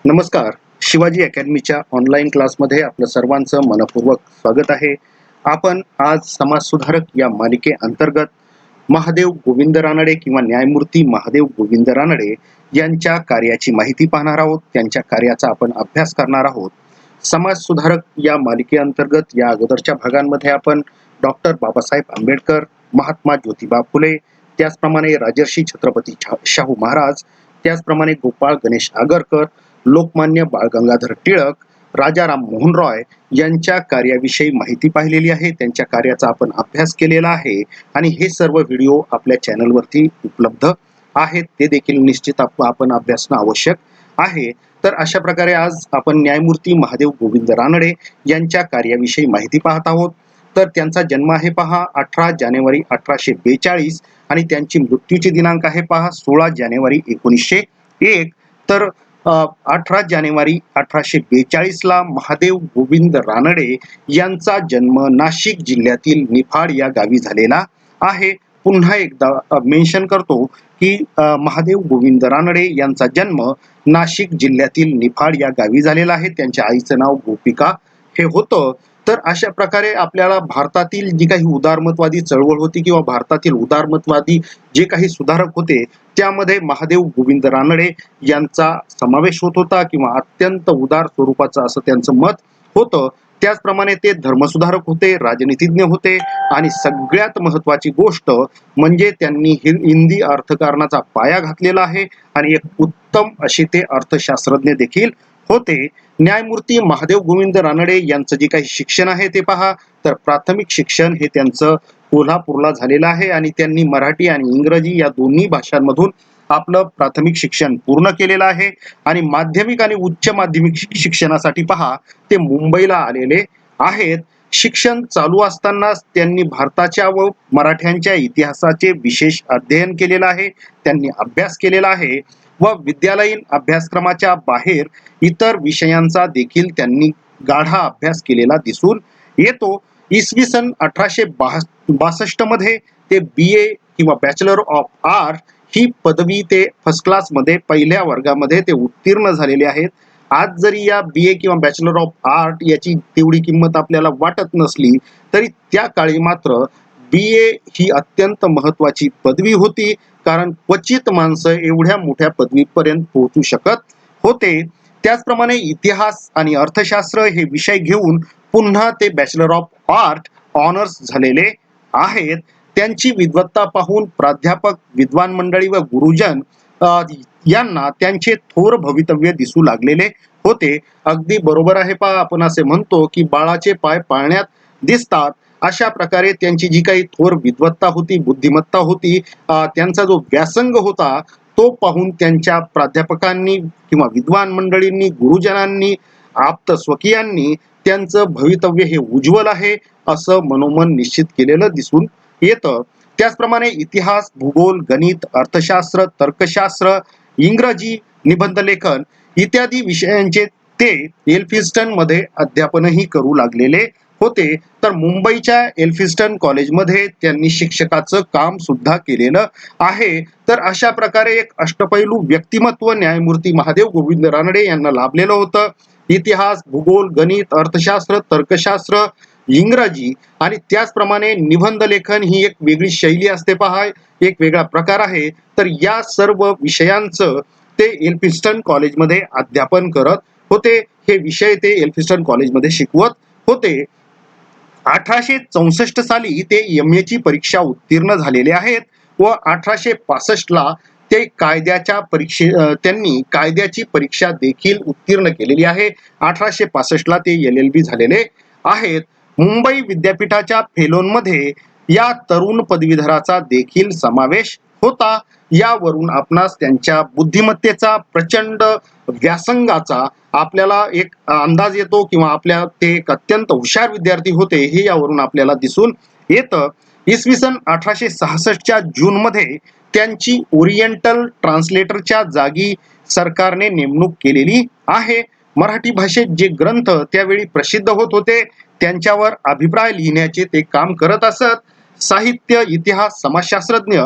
नमस्कार. शिवाजी अकॅडमीच्या ऑनलाईन क्लासमध्ये आपलं सर्वांचं मनपूर्वक स्वागत आहे. आपण आज समाजसुधारक या मालिकेअंतर्गत महादेव गोविंद रानडे किंवा न्यायमूर्ती महादेव गोविंद रानडे यांच्या कार्याची माहिती पाहणार आहोत. त्यांच्या कार्याचा आपण अभ्यास करणार आहोत. समाजसुधारक या मालिकेअंतर्गत या अगोदरच्या भागांमध्ये आपण डॉक्टर बाबासाहेब आंबेडकर, महात्मा ज्योतिबा फुले, त्याचप्रमाणे राजर्षी छत्रपती शाहू महाराज, त्याचप्रमाणे गोपाळ गणेश आगरकर, लोकमान्य बाळ गंगाधर टिळक, राजा राम मोहन रॉय यांच्या कार्याविषयी माहिती पाहिलेली आहे. त्यांच्या कार्याचा आपण अभ्यास केलेला आहे आणि हे सर्व व्हिडिओ आपल्या चॅनलवरती उपलब्ध आहेत. ते देखील निश्चित आपण अभ्यासणं आवश्यक आहे. तर अशा प्रकारे आज आपण न्यायमूर्ती महादेव गोविंद रानडे यांच्या कार्याविषयी माहिती पाहत आहोत. तर त्यांचा जन्म आहे पहा 18 जानेवारी 1842 आणि त्यांची मृत्यूची दिनांक आहे पहा 16 जानेवारी 1901. तर 18 जानेवारी 1842 ला महादेव गोविंद रानडे यांचा जन्म नाशिक जिल्ह्यातील निफाड या गावी झालेला आहे. पुन्हा एकदा मेन्शन करतो की महादेव गोविंद रानडे यांचा जन्म नाशिक जिल्ह्यातील निफाड या गावी झालेला आहे. त्यांच्या आईचं नाव गोपिका हे होतं. तर अशा प्रकारे आपल्याला भारतातील जी काही उदारमतवादी चळवळ होती किंवा भारतातील उदारमतवादी जे काही सुधारक होते त्यामध्ये महादेव गोविंद रानडे यांचा समावेश होत होता किंवा अत्यंत उदार स्वरूपाचं असं त्यांचं मत होतं. त्याचप्रमाणे ते धर्मसुधारक होते, राजनीतिज्ञ होते आणि सगळ्यात महत्वाची गोष्ट म्हणजे त्यांनी हिंदी अर्थकारणाचा पाया घातलेला आहे आणि एक उत्तम असे ते अर्थशास्त्रज्ञ देखील होते. न्यायमूर्ती महादेव गोविंद रानडे यांचं जे काही शिक्षण आहे ते पहा. तर प्राथमिक शिक्षण हे त्यांचं कोल्हापूरला झालेलं आहे आणि त्यांनी मराठी आणि इंग्रजी या दोन्ही भाषांमधून आपलं प्राथमिक शिक्षण पूर्ण केलेलं आहे आणि माध्यमिक आणि उच्च माध्यमिक शिक्षणासाठी पहा ते मुंबईला आलेले आहेत. शिक्षण चालू असतानाच त्यांनी भारताच्या व मराठ्यांच्या इतिहासाचे विशेष अध्ययन केलेलं आहे. त्यांनी अभ्यास केलेला आहे व विद्यालयीन अभ्यासक्रमाच्या बाहेर इतर विषयांचा देखील त्यांनी गाढा अभ्यास केलेला दिसून येतो. इसवी सन 1862 मध्ये ते BA किंवा बॅचलर ऑफ आर्ट ही पदवी ते फर्स्ट क्लास मध्ये पहिल्या वर्गामध्ये ते उत्तीर्ण झालेले आहेत. आज जरी या BA किंवा बॅचलर ऑफ आर्ट याची तेवढी किंमत आपल्याला वाटत नसली तरी त्या काळी मात्र BA ही अत्यंत महत्वाची पदवी होती, कारण क्वचित माणसं एवढ्या मोठ्या पदवीपर्यंत पोहोचू शकत होते. त्याचप्रमाणे इतिहास आणि अर्थशास्त्र हे विषय घेऊन पुन्हा ते बॅचलर ऑफ आर्ट ऑनर्स झालेले आहेत. त्यांची विद्वत्ता पाहून प्राध्यापक, विद्वान मंडळी व गुरुजन यांना त्यांचे थोर भवितव्य दिसू लागलेले होते. अगदी बरोबर आहे पहा, आपण असे म्हणतो की बाळाचे पाय पाळण्यात दिसतात. अशा प्रकारे त्यांची जी काही थोर विद्वत्ता होती, बुद्धिमत्ता होती, त्यांचा जो व्यासंग होता तो पाहून त्यांच्या प्राध्यापकांनी किंवा विद्वान मंडळींनी, गुरुजनांनी, आप्त स्वकीयांनी त्यांचं भवितव्य हे उज्ज्वल आहे असं मनोमन निश्चित केलेलं दिसून येतं. त्याचप्रमाणे इतिहास, भूगोल, गणित, अर्थशास्त्र, तर्कशास्त्र, इंग्रजी, निबंध लेखन इत्यादी विषयांचे ते एल्फिन्स्टन मध्ये अध्यापनही करू लागलेले होते. तर मुंबईच्या एल्फिन्स्टन कॉलेजमध्ये त्यांनी शिक्षकाचं काम सुद्धा केलेलं आहे. तर अशा प्रकारे एक अष्टपैलू व्यक्तिमत्व न्यायमूर्ती महादेव गोविंद रानडे यांना लाभलेलं होतं. इतिहास, भूगोल, गणित, अर्थशास्त्र, तर्कशास्त्र, इंग्रजी आणि त्याचप्रमाणे निबंध लेखन ही एक वेगळी शैली असते पहा, एक वेगळा प्रकार आहे. तर या सर्व विषयांचं ते एल्फिन्स्टन कॉलेजमध्ये अध्यापन करत होते. हे विषय ते एल्फिन्स्टन कॉलेजमध्ये शिकवत होते. 1864 साली ते MA ची परीक्षा उत्तीर्ण झालेले आहेत व 1865 ला ते त्यांनी कायद्याची परीक्षा देखील उत्तीर्ण केलेली आहे. 1865 ला ते LLB झालेले आहेत. मुंबई विद्यापीठाच्या फेलोंमध्ये या तरुण पदवीधराचा देखील समावेश होता. यावरून आपणास त्यांच्या बुद्धिमत्तेचा, प्रचंड व्यासंगाचा आपल्याला एक अंदाज येतो किंवा आपल्या ते एक अत्यंत हुशार विद्यार्थी होते हे यावरून आपल्याला दिसून येतं. इसवी सन 1866च्या जून मध्ये त्यांची ओरिएंटल ट्रान्सलेटरच्या जागी सरकारने नेमणूक केलेली आहे. मराठी भाषेत जे ग्रंथ त्यावेळी प्रसिद्ध होत होते त्यांच्यावर अभिप्राय लिहिण्याचे ते काम करत असत. साहित्य, इतिहास, समाजशास्त्रज्ञ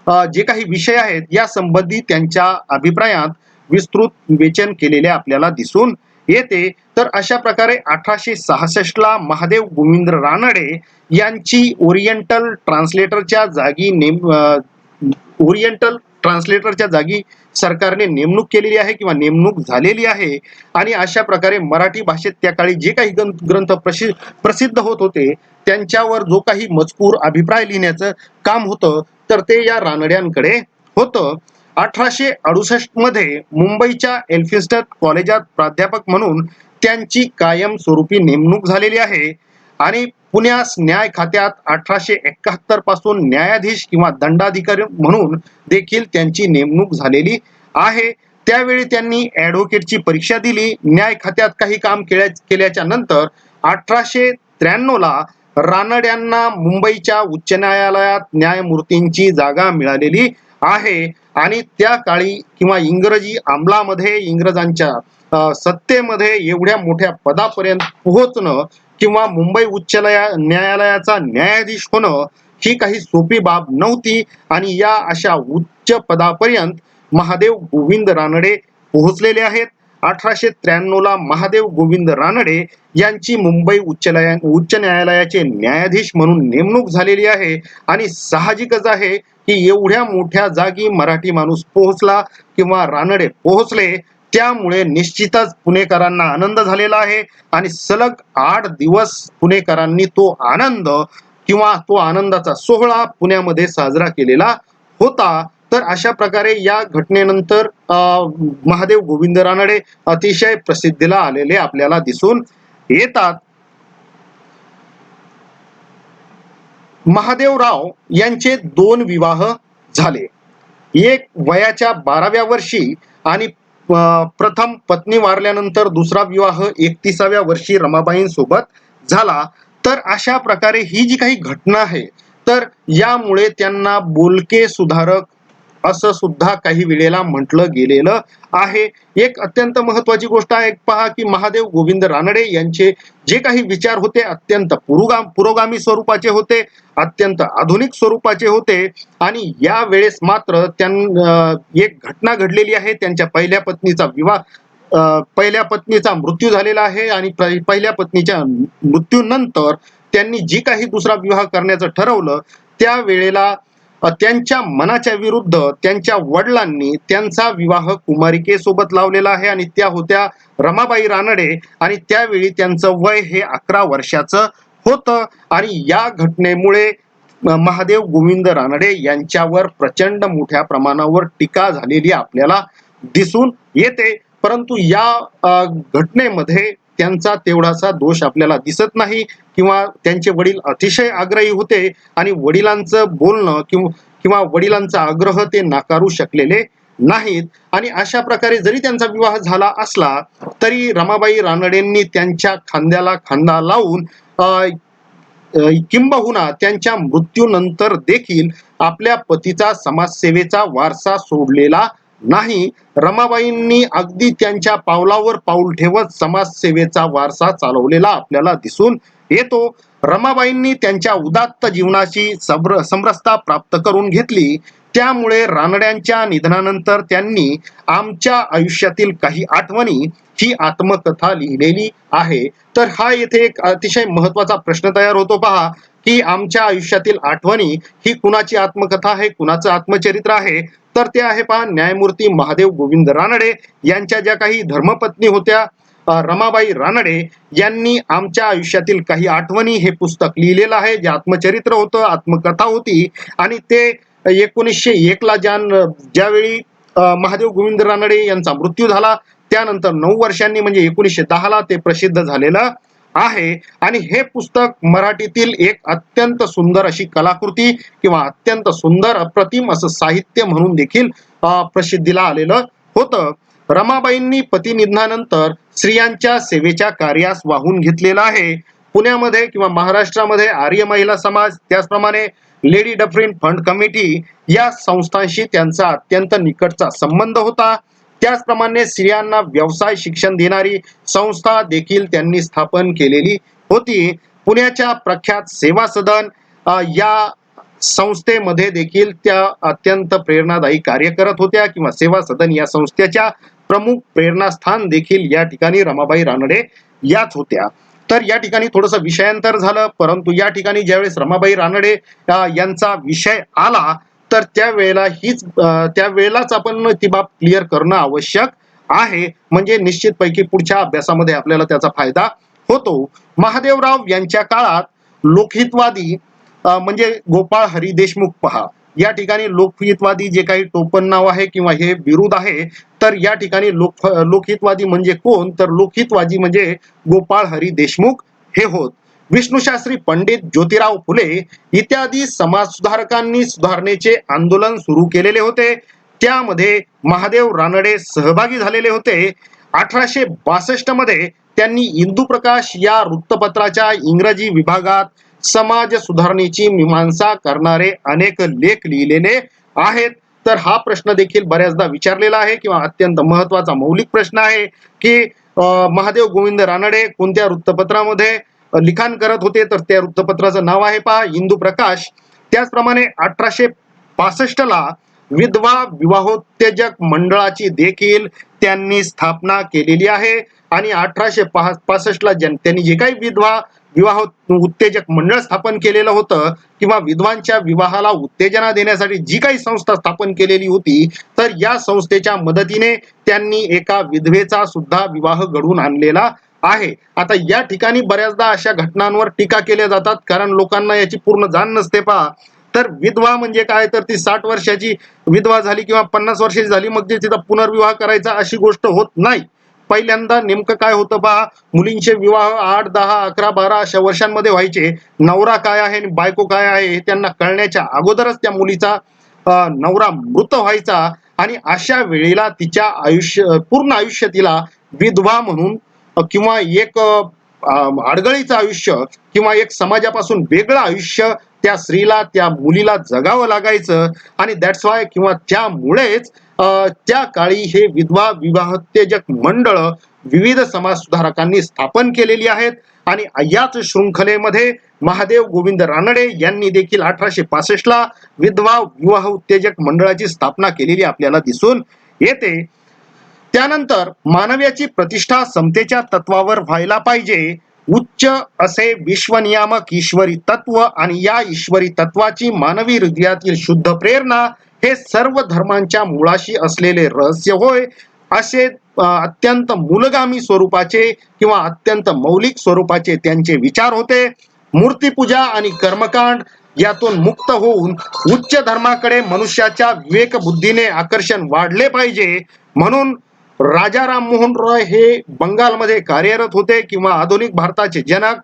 जे काही विषय आहेत या संबंधी त्यांच्या अभिप्रायात विस्तृत विवेचन केलेले आपल्याला दिसून येते. तर अशा प्रकारे 1866 ला महादेव गोविंद रानडे यांची ओरिएंटल ट्रान्सलेटरच्या जागी ओरिएंटल ट्रान्सलेटरच्या जागी सरकारने नेमणूक केलेली आहे किंवा नेमणूक झालेली आहे. आणि अशा प्रकारे मराठी भाषेत त्या काळी जे काही ग्रंथ प्रसिद्ध होत होते त्यांच्यावर जो काही मजकूर अभिप्राय लिहिण्याचं काम होतं तर ते या रानड्यांकडे होतं. 1868 मध्ये मुंबईच्या एल्फिन्स्टन कॉलेजात प्राध्यापक म्हणून त्यांची कायमस्वरूपी नेमणूक झालेली आहे. आणि पुण्यास न्याय खात्यात 1871 पासून न्यायाधीश किंवा दंडाधिकारी म्हणून देखील त्यांची नेमणूक झालेली आहे. त्यावेळी त्यांनी ऍडव्होकेटची परीक्षा दिली. न्याय खात्यात काही काम केल्याच्या नंतर 1893 ला रानड्यांना मुंबईच्या उच्च न्यायालयात न्यायमूर्तींची जागा मिळालेली आहे. आणि त्या काळी किंवा इंग्रजी अंमलामध्ये इंग्रजांच्या सत्तेमध्ये एवढ्या मोठ्या पदापर्यंत पोहोचणं किंवा मुंबई उच्च न्यायालयाचा न्यायाधीश होणं ही काही सोपी बाब नव्हती. आणि या अशा उच्च पदापर्यंत महादेव गोविंद रानडे पोहोचलेले आहेत. 1893 ला महादेव गोविंद रानडे यांची मुंबई उच्च न्यायालयाचे न्यायाधीश म्हणून नेमणूक झालेली आहे. आणि साहजिकच आहे की एवढ्या मोठ्या जागी मराठी माणूस पोहोचला किंवा रानडे पोहोचले त्यामुळे निश्चितच पुणेकरांना आनंद झालेला आहे. आणि सलग 8 दिवस पुणेकरांनी तो आनंद किंवा तो आनंदाचा सोहळा पुण्यामध्ये साजरा केलेला होता. तर अशा प्रकारे या घटनेनंतर महादेव गोविंद रानडे अतिशय प्रसिद्धीला आलेले आपल्याला दिसून येतात. महादेवराव यांचे 2 विवाह झाले. एक वयाच्या 12व्या वर्षी आणि प्रथम पत्नी वारल्यानंतर दुसरा विवाह 31व्या वर्षी रमाबाईंसोबत झाला. तर अशा प्रकारे ही जी काही घटना आहे तर यामुळे त्यांना बोलके सुधारक असं सुद्धा काही वेळेला म्हटलं गेलेलं आहे. एक अत्यंत महत्वाची गोष्ट आहे पहा की महादेव गोविंद रानडे यांचे जे काही विचार होते अत्यंत पुरोगामी स्वरूपाचे होते, अत्यंत आधुनिक स्वरूपाचे होते. आणि या वेळेस मात्र एक घटना घडलेली आहे. त्यांच्या पहिल्या पत्नीचा मृत्यू झालेला आहे. आणि पहिल्या पत्नीच्या मृत्यूनंतर त्यांनी जी काही दुसरा विवाह करण्याचं ठरवलं त्या वेळेला त्यांच्या मनाच्या विरुद्ध त्यांच्या वडिलांनी त्यांचा विवाह कुमारिकेसोबत लावलेला आहे. आणि त्या होत्या रमाबाई रानडे. आणि त्यावेळी त्यांचं वय हे 11 वर्षाचं होतं. आणि या घटनेमुळे महादेव गोविंद रानडे यांच्यावर प्रचंड मोठ्या प्रमाणावर टीका झालेली आपल्याला दिसून येते. परंतु या घटनेमध्ये त्यांचा तेवढासा दोष आपल्याला दिसत नाही किंवा त्यांचे वडील अतिशय आग्रही होते आणि वडिलांचं बोलणं किंवा वडिलांचा आग्रह ते नाकारू शकलेले नाहीत. आणि अशा प्रकारे जरी त्यांचा विवाह झाला असला तरी रमाबाई रानडेंनी त्यांच्या खांद्याला खांदा लावून किंबहुना त्यांच्या मृत्यूनंतर देखील आपल्या पतीचा समाजसेवेचा वारसा सोडलेला नाही. रमाबाईंनी अगदी त्यांच्या पावलावर पाऊल ठेवत समाजसेवेचा वारसा चालवलेला आपल्याला दिसून येतो. रमाबाईंनी त्यांच्या उदात्त जीवनाची समरसता प्राप्त करून घेतली. त्यामुळे रानड्यांच्या निधनानंतर त्यांनी आमच्या आयुष्यातील काही आठवणी ही आत्मकथा लिहिलेली आहे. तर हा येथे एक अतिशय महत्वाचा प्रश्न तयार होतो पहा की आमच्या आयुष्यातील आठवणी ही कुणाची आत्मकथा आहे, कुणाचं आत्मचरित्र आहे. तर ते आहे पहा न्यायमूर्ती महादेव गोविंद रानडे यांच्या ज्या काही धर्मपत्नी होत्या रमाबाई रानडे यांनी आमच्या आयुष्यातील काही आठवणी हे पुस्तक लिहिलेलं आहे. जे आत्मचरित्र होतं, आत्मकथा होती. आणि ते 1901 ला ज्यावेळी महादेव गोविंद रानडे यांचा मृत्यू झाला त्यानंतर 9 वर्षांनी म्हणजे 1910 ला ते प्रसिद्ध झालेलं आहे. आणि हे पुस्तक मराठीतील एक अत्यंत सुंदर अशी कलाकृती किंवा अत्यंत सुंदर अप्रतिम असं साहित्य म्हणून देखील प्रसिद्धीला आलेलं होतं. रमाबाईंनी पतीनिधनानंतर स्त्रियांच्या सेवेच्या कार्यास वाहून घेतलेला आहे. पुण्यामध्ये किंवा महाराष्ट्रामध्ये आर्य महिला समाज त्याचप्रमाणे लेडी डफरीन फंड कमिटी या संस्थांशी त्यांचा अत्यंत निकटचा संबंध होता. त्याचप्रमाणे स्त्रियांना व्यवसाय शिक्षण देणारी संस्था देखील त्यांनी स्थापन केलेली होती. पुण्याच्या प्रख्यात सेवा सदन या संस्थेमध्ये देखील त्या अत्यंत प्रेरणादायी कार्य करत होत्या किंवा सेवा सदन या संस्थेच्या प्रमुख प्रेरणास्थान देखील या ठिकाणी रमाबाई रानडे याच होत्या. तर या ठिकाणी थोडस विषयांतर झालं, परंतु या ठिकाणी ज्यावेळेस रमाबाई रानडे यांचा विषय आला तर त्यावेळेलाच आपण ती बाब क्लिअर करणं आवश्यक आहे, म्हणजे निश्चितपैकी पुढच्या अभ्यासामध्ये आपल्याला त्याचा फायदा होतो. महादेवराव यांच्या काळात लोकहितवादी म्हणजे गोपाळ हरी देशमुख पहा, या ठिकाणी लोकहितवादी जे काही टोपण नाव आहे किंवा हे विरुद्ध आहे, तर या ठिकाणी लोकहितवादी म्हणजे कोण, तर लोकहितवादी म्हणजे गोपाळ हरी देशमुख हे होत. विष्णुशास्त्री पंडित ज्योतिराव फुले इत्यादी समाजसुधारकांनी सुधारणेचे आंदोलन सुरू केलेले होते. त्यामध्ये महादेव रानडे सहभागी झालेले होते. 1862 मध्ये त्यांनी इंदू प्रकाश या वृत्तपत्राच्या इंग्रजी विभागात समाज सुधारणेची मीमांसा करणारे अनेक लेख लिहिलेले आहेत. तर हा प्रश्न देखील बऱ्याचदा विचारलेला आहे किंवा अत्यंत महत्वाचा मौलिक प्रश्न आहे की महादेव गोविंद रानडे कोणत्या वृत्तपत्रामध्ये लिखाण करत होते, तर त्या वृत्तपत्राचं नाव आहे पहा इंदू प्रकाश. त्याचप्रमाणे 1865 ला विधवा विवाहोत्तेजक मंडळाची देखील त्यांनी स्थापना केलेली आहे. आणि 1865 ला त्यांनी जे काही विधवा विवाह उत्तेजक मंडळ स्थापन केलेलं होतं किंवा विधवांच्या विवाहाला उत्तेजना देण्यासाठी जी काही संस्था स्थापन केलेली होती, तर या संस्थेच्या मदतीने त्यांनी एका विधवेचा सुद्धा विवाह घडवून आणलेला आहे. आता या ठिकाणी बऱ्याचदा अशा घटनांवर टीका केल्या जातात, कारण लोकांना याची पूर्ण जाण नसते पहा. तर विधवा म्हणजे काय, तर ती 60 वर्षाची विधवा झाली किंवा 50 वर्षाची झाली मग ते तिचा पुनर्विवाह करायचा अशी गोष्ट होत नाही. पहिल्यांदा नेमकं काय होतं पहा, मुलींचे विवाह 8, 10, 11, 12 अशा वर्षांमध्ये व्हायचे. नवरा काय आहे आणि बायको काय आहे हे त्यांना कळण्याच्या अगोदरच त्या मुलीचा नवरा मृत व्हायचा आणि अशा वेळेला तिच्या पूर्ण आयुष्य तिला विधवा म्हणून किंवा एक अडगळीचं आयुष्य किंवा एक समाजापासून वेगळं आयुष्य त्या स्त्रीला त्या मुलीला जगावं लागायचं. आणि दॅट्स वाय किंवा त्यामुळेच त्या काळी हे विधवा विवाहोत्तेजक मंडळ विविध समाज सुधारकांनी स्थापन केलेली आहेत. आणि याच शृंखलेमध्ये महादेव गोविंद रानडे यांनी देखील 1865 ला विधवा विवाह उत्तेजक मंडळाची स्थापना केलेली आपल्याला दिसून येते. त्यानंतर मानवाची प्रतिष्ठा समतेच्या तत्वावर व्हायला पाहिजे, उच्च असे विश्वनियामक ईश्वरी तत्व आणि या ईश्वरी तत्वाची मानवी हृदयातील शुद्ध प्रेरणा हे सर्व धर्मांच्या मुळाशी असलेले रहस्य होय, असे अत्यंत मूलगामी स्वरूपाचे किंवा अत्यंत मौलिक स्वरूपाचे त्यांचे विचार होते. मूर्तीपूजा आणि कर्मकांड यातून मुक्त होऊन उच्च धर्माकडे मनुष्याच्या विवेक बुद्धीने आकर्षण वाढले पाहिजे, म्हणून राजा राममोहन रॉय हे बंगालमध्ये कार्यरत होते किंवा आधुनिक भारताचे जनक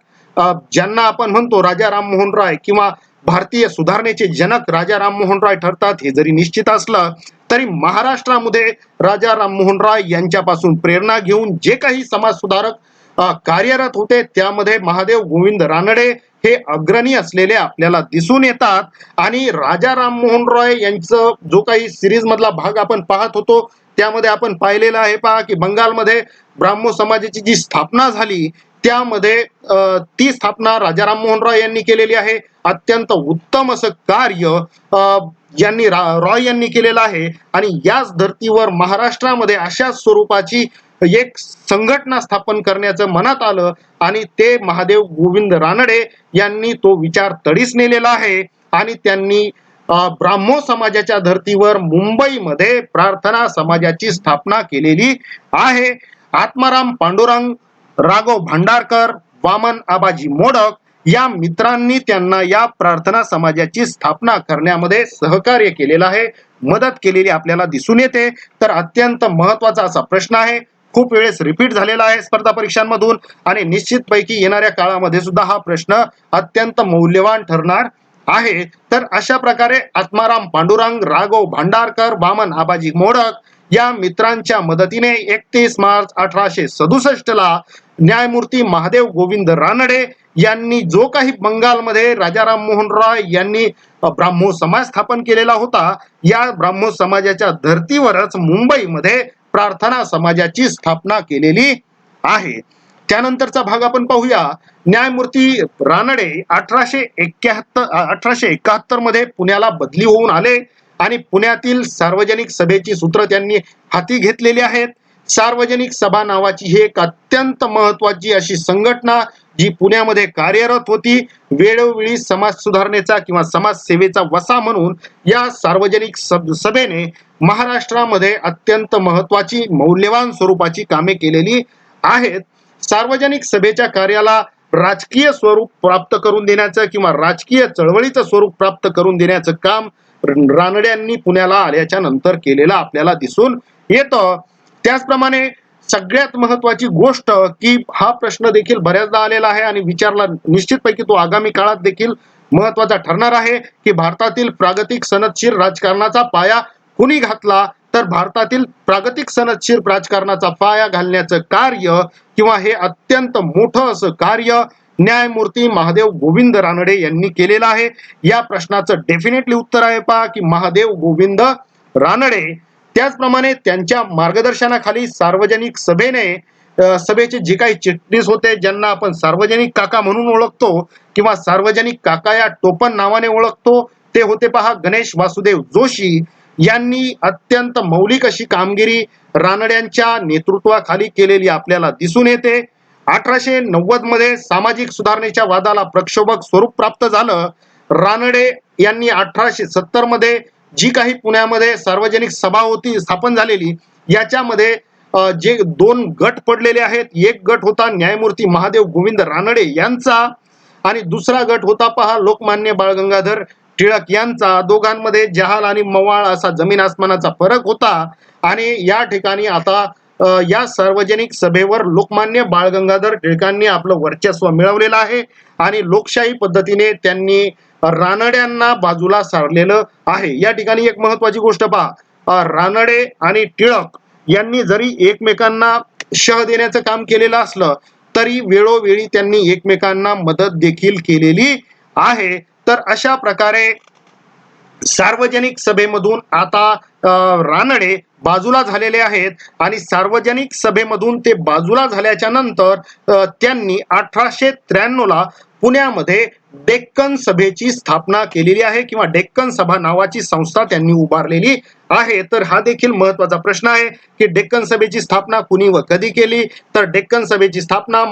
ज्यांना आपण म्हणतो राजा राममोहन रॉय किंवा भारतीय सुधारणेचे जनक राजा राममोहन रॉय ठरतात. हे जरी निश्चित असलं तरी महाराष्ट्रामध्ये राजा राममोहन रॉय यांच्यापासून प्रेरणा घेऊन जे काही समाज सुधारक कार्यरत होते त्यामध्ये महादेव गोविंद रानडे हे अग्रणी असलेले आपल्याला दिसून येतात. आणि राजा राममोहन रॉय यांचं जो काही सिरीज मधला भाग आपण पाहत होतो त्यामध्ये आपण पाहिलेलं आहे पहा की बंगालमध्ये ब्राह्मो समाजाची जी स्थापना झाली त्यामध्ये ती स्थापना राजा राममोहन रॉय यांनी केलेली आहे. अत्यंत उत्तम असं कार्य रॉय यांनी केलेलं आहे. आणि याच धर्तीवर महाराष्ट्रामध्ये अशा स्वरूपाची एक संघटना स्थापन करण्याचं मनात आलं आणि ते महादेव गोविंद रानडे यांनी तो विचार तडीस नेलेला आहे. आणि त्यांनी ब्राह्मो समाजाच्या धर्तीवर मुंबईमध्ये प्रार्थना समाजाची स्थापना केलेली आहे. आत्माराम पांडुरंग, राघव भांडारकर, वामन आबाजी मोडक या मित्रांनी त्यांना या प्रार्थना समाजाची स्थापना करण्यामध्ये सहकार्य केलेलं आहे, मदत केलेली आपल्याला दिसून येते. तर अत्यंत महत्वाचा असा प्रश्न आहे, खूप वेळेस रिपीट झालेला आहे स्पर्धा परीक्षांमधून आणि निश्चितपैकी येणाऱ्या काळामध्ये सुद्धा हा प्रश्न अत्यंत मौल्यवान ठरणार आहे. तर अशा प्रकारे आत्माराम पांडुरंग, राघव भांडारकर, वामन आबाजी मोडक या मित्रांच्या मदतीने 31 मार्च 1867 ला न्यायमूर्ती महादेव गोविंद रानडे यांनी जो काही बंगालमध्ये राजा राममोहन रॉय यांनी ब्राह्मो समाज स्थापन केलेला होता, या ब्राह्मो समाजाच्या धर्तीवरच मुंबईमध्ये प्रार्थना समाजाची स्थापना केलेली आहे. त्यानंतरचा भाग आपण पाहूया. न्यायमूर्ती रानडे 1871 मध्ये पुण्याला बदली होऊन आले आणि पुण्यातील सार्वजनिक सभेची सूत्र त्यांनी हाती घेतलेली आहेत. सार्वजनिक सभा नावाची ही एक अत्यंत महत्वाची अशी संघटना जी पुण्यामध्ये कार्यरत होती. वेळोवेळी समाज सुधारणेचा किंवा समाज सेवेचा वसा म्हणून या सार्वजनिक सभेने महाराष्ट्रामध्ये अत्यंत महत्वाची मौल्यवान स्वरूपाची कामे केलेली आहेत. सार्वजनिक सभेच्या कार्याला राजकीय स्वरूप प्राप्त करून देण्याचं किंवा राजकीय चळवळीचं स्वरूप प्राप्त करून देण्याचं काम रानड्यांनी पुण्याला आल्याच्या नंतर केलेलं आपल्याला दिसून येतं. त्याचप्रमाणे सगळ्यात महत्वाची गोष्ट की हा प्रश्न देखील बऱ्याचदा आलेला आहे आणि विचारला निश्चितपैकी तो आगामी काळात देखील महत्वाचा ठरणार आहे की भारतातील प्रागतिक सनदशीर राजकारणाचा पाया कुणी घातला, तर भारतातील प्रागतिक सनदशीर राजकारणाचा पाया घालण्याचं कार्य किंवा हे अत्यंत मोठं असं कार्य न्यायमूर्ती महादेव गोविंद रानडे यांनी केलेलं आहे. या प्रश्नाचं डेफिनेटली उत्तर आहे पहा की महादेव गोविंद रानडे. त्याचप्रमाणे त्यांच्या मार्गदर्शनाखाली सार्वजनिक सभेचे जे काही चिटणीस होते, ज्यांना आपण सार्वजनिक काका म्हणून ओळखतो किंवा सार्वजनिक काका या टोपण नावाने ओळखतो, ते होते पहा गणेश वासुदेव जोशी. यांनी अत्यंत मौलिक अशी कामगिरी रानड्यांच्या नेतृत्वाखाली केलेली आपल्याला दिसून येते. 1890 मध्ये सामाजिक सुधारणेच्या वादाला प्रक्षोभक स्वरूप प्राप्त झालं. रानडे यांनी 1870 मध्ये जी काही पुण्यामध्ये सार्वजनिक सभा होती स्थापन झालेली, याच्यामध्ये जे दोन गट पडलेले आहेत. एक गट होता न्यायमूर्ती महादेव गोविंद रानडे यांचा आणि दुसरा गट होता पहा लोकमान्य बाळ गंगाधर टिळक यांचा. दोघांमध्ये जहाल आणि मवाळ असा जमीन आसमानाचा फरक होता. आणि या ठिकाणी आता या सार्वजनिक सभेवर लोकमान्य बाळ गंगाधर टिळकांनी आपलं वर्चस्व मिळवलेलं आहे आणि लोकशाही पद्धतीने त्यांनी रानड्यांना बाजूला सारलेलं आहे. या ठिकाणी एक महत्वाची गोष्ट पहा, रानडे आणि टिळक यांनी जरी एकमेकांना शह देण्याचं काम केलेलं असलं तरी वेळोवेळी त्यांनी एकमेकांना मदत देखील केलेली आहे. तर अशा प्रकारे सार्वजनिक सभेमधून आता रानडे बाजूला झालेले आहेत आणि सार्वजनिक सभेमधून ते बाजूला झाल्याच्या नंतर त्यांनी 1893 ला पुण्यामध्ये डेक्कन सभेची स्थापना केलेली आहे किंवा डेक्कन सभा नावाची संस्था त्यांनी उभारलेली आहे. तर हा देखील महत्वाचा प्रश्न आहे की डेक्कन सभेची स्थापना कुणी व कधी केली, तर डेक्कन सभेची स्थापना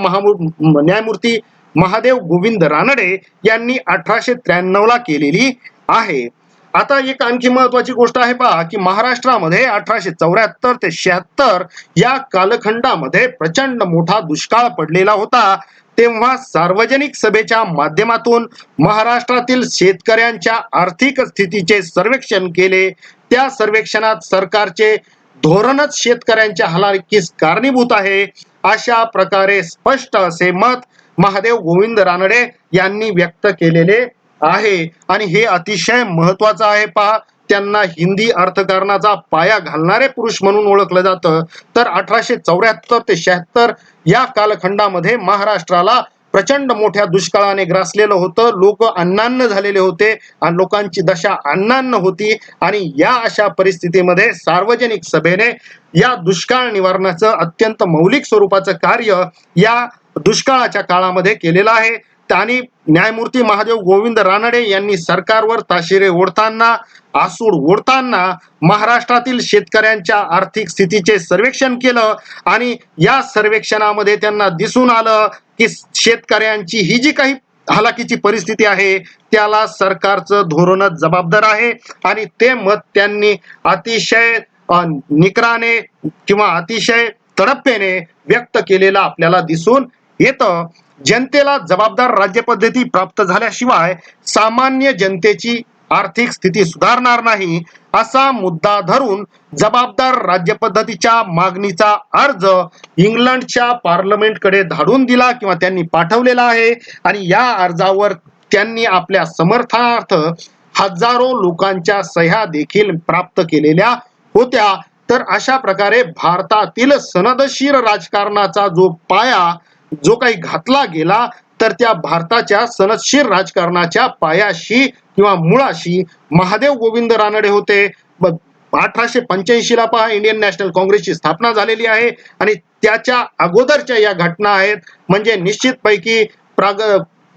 न्यायमूर्ती महादेव गोविंद रानडे यांनी 1893 ला केलेली आहे. आता एक आणखी महत्वाची गोष्ट आहे पहा की महाराष्ट्रामध्ये 1874 ते 76 या कालखंडामध्ये प्रचंड मोठा दुष्काळ पडलेला होता. तेव्हा सार्वजनिक सभेच्या माध्यमातून महाराष्ट्रातील शेतकऱ्यांच्या आर्थिक स्थितीचे सर्वेक्षण केले. त्या सर्वेक्षणात सरकारचे धोरणच शेतकऱ्यांच्या हालाकीस कारणीभूत आहे अशा प्रकारे स्पष्ट असे मत महादेव गोविंद रानडे यांनी व्यक्त केलेले आहे. आणि हे अतिशय महत्वाचं आहे पहा, त्यांना हिंदी अर्थकारणाचा पाया घालणारे पुरुष म्हणून ओळखलं जातं. तर 1874 ते 76 या कालखंडामध्ये महाराष्ट्राला प्रचंड मोठ्या दुष्काळाने ग्रासलेलं होतं. लोक अन्नान्न झालेले होते आणि लोकांची दशा अन्नान्न होती. आणि या अशा परिस्थितीमध्ये सार्वजनिक सभेने या दुष्काळ निवारणाचं अत्यंत मौलिक स्वरूपाचं कार्य या दुष्काळाच्या काळामध्ये केलेलं आहे. आणि न्यायमूर्ती महादेव गोविंद रानडे यांनी सरकारवर ताशेरे ओढताना, आसूड ओढताना महाराष्ट्रातील शेतकऱ्यांच्या आर्थिक स्थितीचे सर्वेक्षण केलं आणि या सर्वेक्षणामध्ये त्यांना दिसून आलं की शेतकऱ्यांची ही जी काही हालाकीची परिस्थिती आहे त्याला सरकारचं धोरणच जबाबदार आहे. आणि ते मत त्यांनी अतिशय निकराने किंवा अतिशय तडफेने व्यक्त केलेलं आपल्याला दिसून येतं. जनतेला जबाबदार राज्यपद्धती प्राप्त झाल्याशिवाय सामान्य जनतेची आर्थिक स्थिती सुधारणार नाही असा मुद्दा धरून जबाबदार राज्यपद्धतीच्या मागणीचा अर्ज इंग्लंडच्या पार्लमेंटकडे धाडून दिला किंवा त्यांनी पाठवलेला आहे. आणि या अर्जावर त्यांनी आपल्या समर्थनार्थ हजारो लोकांच्या सह्या देखील प्राप्त केलेल्या होत्या. तर अशा प्रकारे भारतातील सनदशीर राजकारणाचा जो पाया जो काही घातला गेला तर त्या भारताच्या सनदशीर राजकारणाच्या पायाशी किंवा मुळाशी महादेव गोविंद रानडे होते. 1885 ला पहा इंडियन नॅशनल काँग्रेसची स्थापना झालेली आहे आणि त्याच्या अगोदरच्या या घटना आहेत. म्हणजे निश्चितपैकी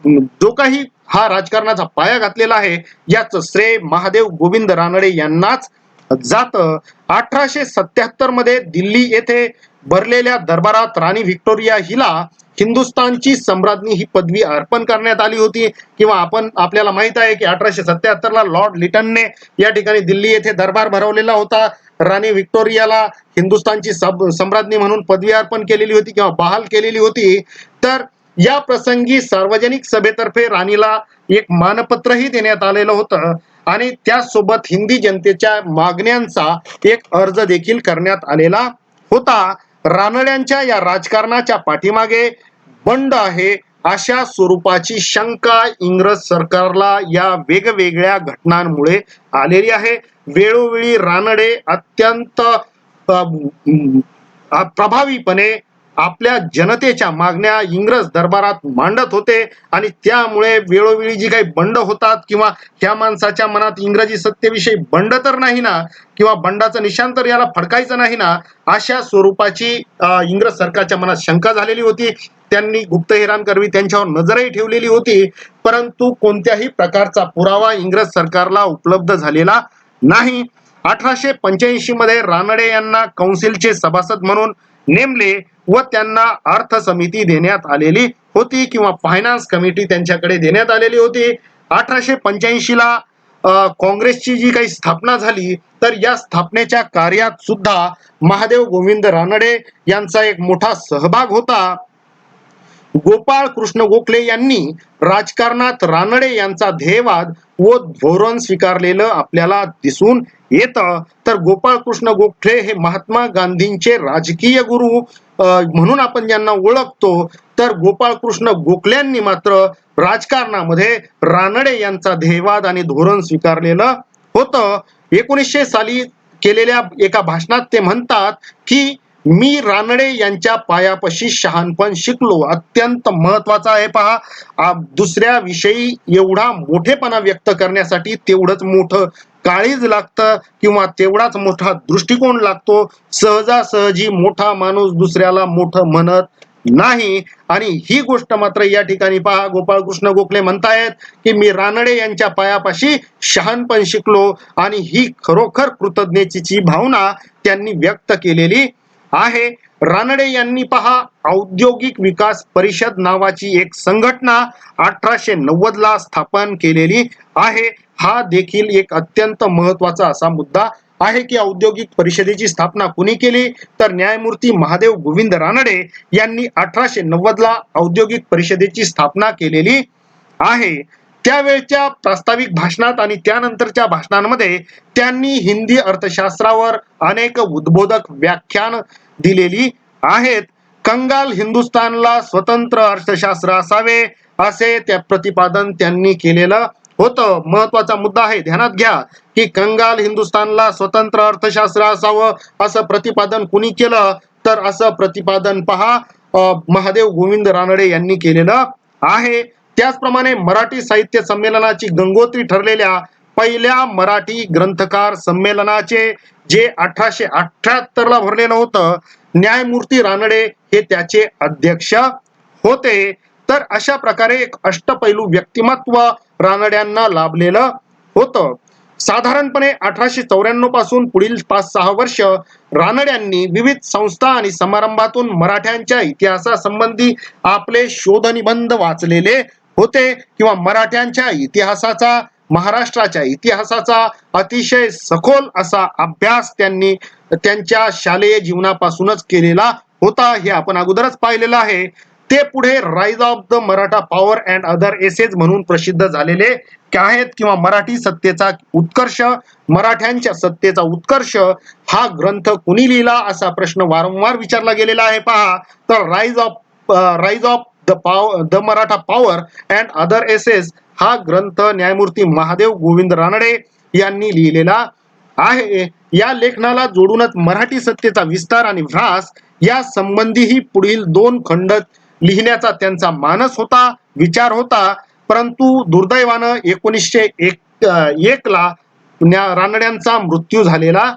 जो काही हा राजकारणाचा पाया घातलेला आहे याच श्रेय महादेव गोविंद रानडे यांनाच जातं. 1877 मध्ये दिल्ली येथे भरलेल्या दरबारात राणी व्हिक्टोरिया हिला हिंदुस्थानची सम्राज्ञी ही पदवी अर्पण करण्यात आली होती. किंवा आपल्याला माहित आहे की 1877 ला लॉर्ड लिटनने या ठिकाणी दिल्ली येथे दरबार भरवलेला होता. राणी व्हिक्टोरियाला हिंदुस्थानची सम्राज्ञी म्हणून पदवी अर्पण केलेली होती किंवा बहाल केलेली होती. तर या प्रसंगी सार्वजनिक सभेतर्फे राणीला एक मानपत्रही देण्यात आलेलं होतं आणि त्यासोबत हिंदी जनतेच्या मागण्यांचा एक अर्ज देखील करण्यात आलेला होता. रानड्यांच्या या राजकारणाच्या पाठीमागे बंड आहे अशा स्वरूपाची शंका इंग्रज सरकारला या वेगवेगळ्या घटनांमुळे आलेली आहे. वेळोवेळी रानडे अत्यंत प्रभावीपणे आपल्या जनतेच्या मागण्या इंग्रज दरबारात मांडत होते आणि त्यामुळे वेळोवेळी जी काही बंड होतात किंवा ह्या माणसाच्या मनात इंग्रजी सत्तेविषयी बंड तर नाही ना किंवा बंडाचं निशाण तर याला फडकायचं नाही ना अशा स्वरूपाची इंग्रज सरकारच्या मनात शंका झालेली होती. त्यांनी गुप्तहेरांकरवी त्यांच्यावर नजरही ठेवलेली होती, परंतु कोणत्याही प्रकारचा पुरावा इंग्रज सरकारला उपलब्ध झालेला नाही. 1885 मध्ये रानडे यांना कौन्सिलचे सभासद म्हणून नेमले व त्यांना अर्थ समिती देण्यात आलेली होती किंवा फायनान्स कमिटी त्यांच्याकडे देण्यात आलेली होती. 1885 ला काँग्रेसची जी काही स्थापना झाली तर या स्थापनेच्या कार्यात सुद्धा महादेव गोविंद रानडे यांचा एक मोठा सहभाग होता. गोपाळ कृष्ण गोखले यांनी राजकारणात रानडे यांचा ध्येयवाद व धोरण स्वीकारलेलं आपल्याला दिसून येतं. तर गोपाळ कृष्ण गोखले हे महात्मा गांधींचे राजकीय गुरु म्हणून आपण ज्यांना ओळखतो. तर गोपाळ कृष्ण गोखल्यांनी मात्र राजकारणामध्ये रानडे यांचा ध्येयवाद आणि धोरण स्वीकारलेलं होतं. 1900 साली केलेल्या एका भाषणात ते म्हणतात की मी रानडे यांच्या पायापाशी शहाणपण शिकलो. अत्यंत महत्वाचा आहे पहा, दुसऱ्या विषयी एवढा मोठेपणा व्यक्त करण्यासाठी तेवढंच मोठं काळीज लागतं किंवा तेवढाच मोठा दृष्टिकोन लागतो. सहजासहजी मोठा माणूस दुसऱ्याला मोठं म्हणत नाही. आणि ही गोष्ट मात्र या ठिकाणी पहा, गोपाळ कृष्ण गोखले म्हणतायत की मी रानडे यांच्या पायापाशी शहाणपण शिकलो आणि ही खरोखर कृतज्ञतेची भावना त्यांनी व्यक्त केलेली आहे. रानडे यांनी पहा औद्योगिक विकास परिषद नावाची एक संघटना 1890 ला स्थापन केलेली आहे. हा देखील एक अत्यंत महत्वाचा असा मुद्दा आहे की औद्योगिक परिषदेची स्थापना कुणी केली तर न्यायमूर्ती महादेव गोविंद रानडे यांनी 1890 ला औद्योगिक परिषदेची स्थापना केलेली आहे. त्यावेळच्या प्रास्ताविक भाषणात आणि त्यानंतरच्या भाषणांमध्ये त्यांनी हिंदी अर्थशास्त्रावर अनेक उद्बोधक व्याख्यान दिलेली आहेत. कंगाल हिंदुस्थानला स्वतंत्र अर्थशास्त्र असावे असे त्या प्रतिपादन त्यांनी केलेलं होतं. महत्वाचा मुद्दा आहे, ध्यानात घ्या की कंगाल हिंदुस्थानला स्वतंत्र अर्थशास्त्र असावं असं प्रतिपादन कुणी केलं तर असं प्रतिपादन पहा महादेव गोविंद रानडे यांनी केलेलं आहे. त्याचप्रमाणे मराठी साहित्य संमेलनाची गंगोत्री ठरलेल्या पहिल्या मराठी ग्रंथकार संमेलनाचे जे 1878 ला भरलेलं होतं, न्यायमूर्ती रानडे हे त्याचे अध्यक्ष होते. तर अशा प्रकारे एक अष्टपैलू व्यक्तिमत्व रानड्यांना लाभलेलं होतं. साधारणपणे 1894 पासून पुढील 5-6 वर्ष रानड्यांनी विविध संस्था आणि समारंभातून मराठ्यांच्या इतिहासासंबंधी आपले शोधनिबंध वाचलेले होते किंवा मराठ्यांच्या इतिहासाचा, महाराष्ट्राच्या इतिहासाचा अतिशय सखोल असा अभ्यास त्यांनी त्यांच्या शालेय जीवनापासूनच केलेला होता. हे आपण अगोदरच पाहिलेलं आहे. ते पुढे rise of the Maratha power and other essays म्हणून प्रसिद्ध झालेले आहेत किंवा मराठी सत्तेचा उत्कर्ष, मराठ्यांच्या सत्तेचा उत्कर्ष हा ग्रंथ कुणी लिहिला असा प्रश्न वारंवार विचारला गेलेला आहे. पहा, तर rise of the Maratha power and other essays हा ग्रंथ न्यायमूर्ती महादेव गोविंद रानडे यांनी लिहिलेला आहे. या लेखनाला जोडूनच मराठी सत्तेचा विस्तार आणि ह्रास या संबंधीही पुढील 2 खंड लिहिण्याचा त्यांचा मानस होता, विचार होता. परंतु दुर्दैवानं 1901 ला रानड्यांचा मृत्यू झालेला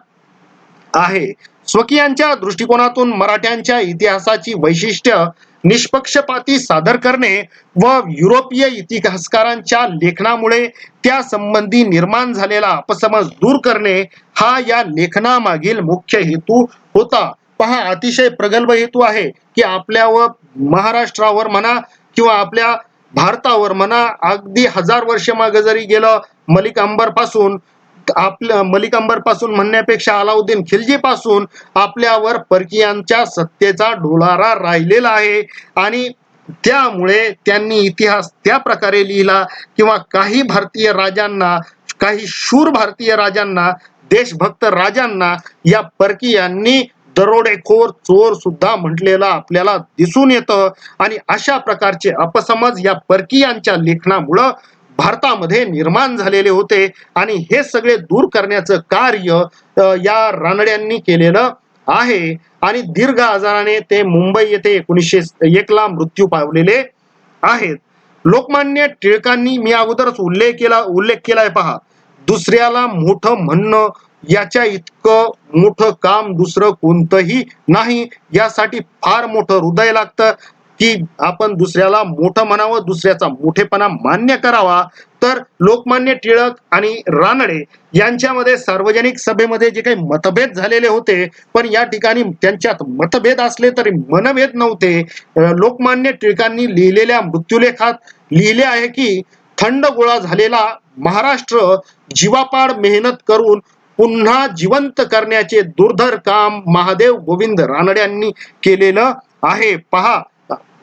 आहे. स्वकीयांच्या दृष्टिकोनातून मराठ्यांच्या इतिहासाची वैशिष्ट्य निष्पक्षपाती सादर करणे व युरोपीय इतिहासकारांच्या लेखनामुळे त्या संबंधी निर्माण झालेला अपसमज दूर करणे हा या लेखनामागील मुख्य हेतू होता. पहा, अतिशय प्रगल्भ हेतू आहे की आपल्यावर, महाराष्ट्रावर म्हणा किंवा आपल्या भारतावर म्हणा, अगदी 1000 वर्ष मागे जरी गेलं, मलिक अंबर पासून म्हणण्यापेक्षा अलाउद्दीन खिलजी पासून आपल्यावर परकीयांच्या सत्तेचा डोलारा राहिलेला आहे. आणि त्यामुळे त्यांनी इतिहास त्या प्रकारे लिहिला किंवा काही भारतीय राजांना, काही शूर भारतीय राजांना, देशभक्त राजांना या परकीयांनी दरोडेखोर, चोर सुद्धा म्हटलेलं आपल्याला दिसून येतं. आणि अशा प्रकारचे अपसमज या परकीयांच्या लेखनामुळं भारतामध्ये निर्माण झालेले होते. आणि हे सगळे दूर करण्याचं कार्य या रानड्यांनी केलेलं आहे. आणि दीर्घ आजाराने ते मुंबई येथे 1901 ला मृत्यू पावलेले आहेत. लोकमान्य टिळकांनी, मी अगोदरच उल्लेख केलाय पहा, दुसऱ्याला मोठं म्हणणं याच्या इतकं मोठं काम दुसरं कोणतंही नाही. यासाठी फार मोठं हृदय लागतं की आपण दुसऱ्याला मोठं म्हणावं, दुसऱ्याचा मोठेपणा मान्य करावा. तर लोकमान्य टिळक आणि रानडे यांच्यामध्ये सार्वजनिक सभेमध्ये जे काही मतभेद झालेले होते, पण या ठिकाणी त्यांच्यात मतभेद असले तरी मनभेद नव्हते. लोकमान्य टिळकांनी लिहिलेल्या मृत्यूलेखात लिहिले आहे की थंड गोळा झालेला महाराष्ट्र जीवापाड मेहनत करून पुन्हा जिवंत करण्याचे दुर्धर काम महादेव गोविंद रानड्यांनी केलेलं आहे. पहा,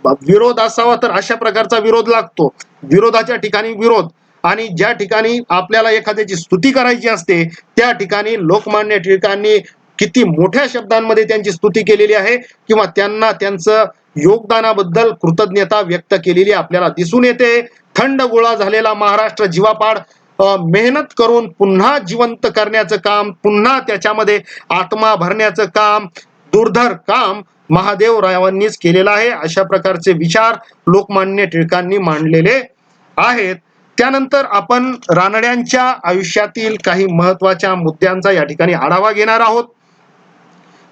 विरोध असावा तर अशा प्रकारचा विरोध लागतो, विरोधाच्या ठिकाणी विरोध. आणि ज्या ठिकाणी आपल्याला एखाद्याची स्तुती करायची असते त्या ठिकाणी लोकमान्य टिळकांनी किती मोठ्या शब्दांमध्ये त्यांची स्तुती केलेली आहे किंवा त्यांना त्यांचं योगदानाबद्दल कृतज्ञता व्यक्त केलेली आपल्याला दिसून येते. थंड गोळा झालेला महाराष्ट्र जीवापाड मेहनत करून पुन्हा जिवंत करण्याचं काम, पुन्हा त्याच्यामध्ये आत्मा भरण्याचं काम, दुर्धर काम महादेवरावांनीच केलेलं आहे. अशा प्रकारचे विचार लोकमान्य टिळकांनी मांडलेले आहेत. त्यानंतर आपण रानड्यांच्या आयुष्यातील काही महत्वाच्या मुद्द्यांचा या ठिकाणी आढावा घेणार आहोत.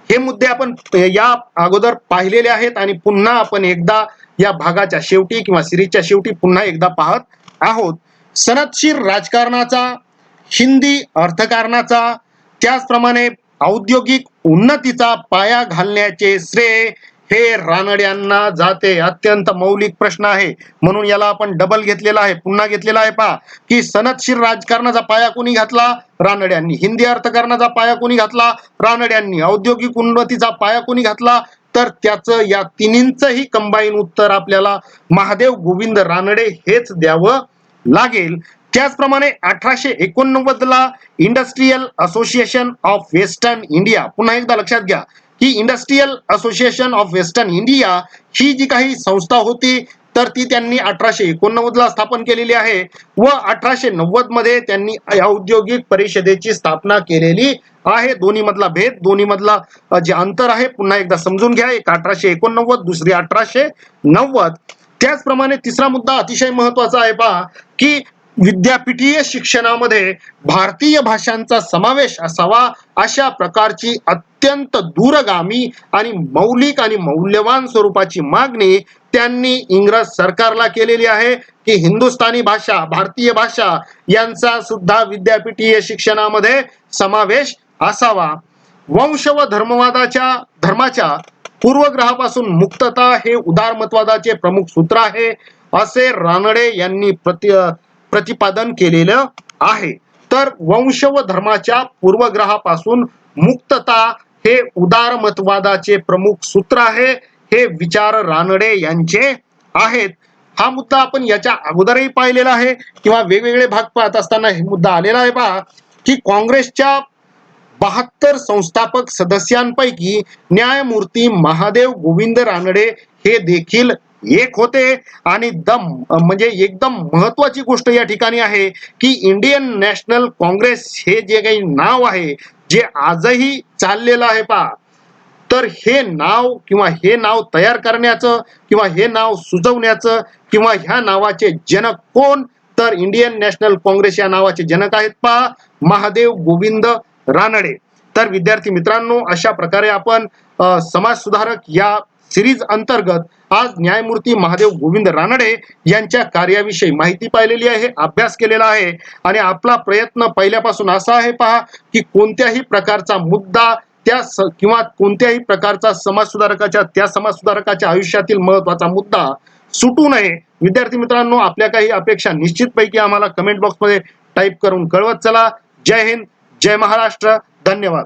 हे मुद्दे आपण या अगोदर पाहिलेले आहेत आणि पुन्हा आपण एकदा या भागाच्या शेवटी किंवा सिरीजच्या शेवटी पुन्हा एकदा पाहत आहोत. सनदशीर राजकारणाचा, हिंदी अर्थकारणाचा, त्याचप्रमाणे औद्योगिक उन्नतीचा पाया घालण्याचे श्रेय हे रानड्यांना जाते. अत्यंत मौलिक प्रश्न आहे म्हणून याला आपण डबल घेतलेला आहे, पुन्हा घेतलेला आहे. पहा की सनदशीर राजकारणाचा पाया कोणी घातला? रानड्यांनी. हिंदी अर्थकारणाचा पाया कोणी घातला? रानड्यांनी. औद्योगिक उन्नतीचा पाया कोणी घातला? तर त्याचं या तिन्हींचंही कंबाईन उत्तर आपल्याला महादेव गोविंद रानडे हेच द्यावं लागेल. त्याचप्रमाणे 1889 ला industrial association of western India, पुन्हा एकदा लक्षात घ्या की industrial association of western India ही जी काही संस्था होती तर ती त्यांनी 1889 ला स्थापन केलेली आहे व 1890 मध्ये त्यांनी औद्योगिक परिषदेची स्थापना केलेली आहे. दोन्ही मधला भेद, दोन्ही मधला जे अंतर आहे पुन्हा एकदा समजून घ्या. एक 1889, दुसरी 1890. त्याचप्रमाणे तिसरा मुद्दा अतिशय महत्वाचा आहे पहा की विद्यापीठीय शिक्षणामध्ये भारतीय भाषांचा समावेश असावा अशा प्रकारची अत्यंत दूरगामी आणि मौलिक आणि मौल्यवान स्वरूपाची मागणी त्यांनी इंग्रज सरकारला केलेली आहे की हिंदुस्थानी भाषा, भारतीय भाषा यांचा सुद्धा विद्यापीठीय शिक्षणामध्ये समावेश असावा. वंश व धर्माच्या पूर्वग्रहापासून मुक्तता हे उदारमतवादाचे प्रमुख सूत्र आहे असे रानडे यांनी प्रतिपादन केलेलं आहे. तर वंश व धर्माच्या पूर्वग्रहापासून मुक्तता हे उदारमतवादाचे प्रमुख सूत्र आहे. हे विचार रानडे यांचे आहेत. हा मुद्दा आपण याच्या अगोदरही पाहिलेला आहे किंवा वेगवेगळे भाग पाहत असताना हे मुद्दा आलेला आहे पहा की काँग्रेसच्या 72 संस्थापक सदस्यांपैकी न्यायमूर्ती महादेव गोविंद रानडे हे देखील एक होते. आणि म्हणजे एकदम महत्वाची गोष्ट या ठिकाणी आहे की इंडियन नॅशनल काँग्रेस हे जे काही नाव आहे जे आजही चाललेलं आहे पहा, तर हे नाव तयार करण्याचं किंवा हे नाव सुचवण्याचं किंवा ह्या नावाचे जनक कोण? तर इंडियन नॅशनल काँग्रेस या नावाचे जनक आहेत पहा महादेव गोविंद रानडे. तर विद्यार्थी मित्रांनो, अशा प्रकारे आपण समाज सुधारक या सिरीज अंतर्गत आज न्यायमूर्ती महादेव गोविंद रानडे यांच्या कार्याविषयी माहिती पाहिलेली आहे, अभ्यास केलेला आहे. आणि आपला प्रयत्न पहिल्यापासून असा आहे पहा की कोणत्याही प्रकारचा मुद्दा किंवा कोणत्याही प्रकारचा समाजसुधारकाच्या आयुष्यातील महत्वाचा मुद्दा सुटू नये. विद्यार्थी मित्रांनो, आपल्या काही अपेक्षा निश्चितपैकी आम्हाला कमेंट बॉक्समध्ये टाईप करून कळवत चला. जय हिंद, जय महाराष्ट्र, धन्यवाद.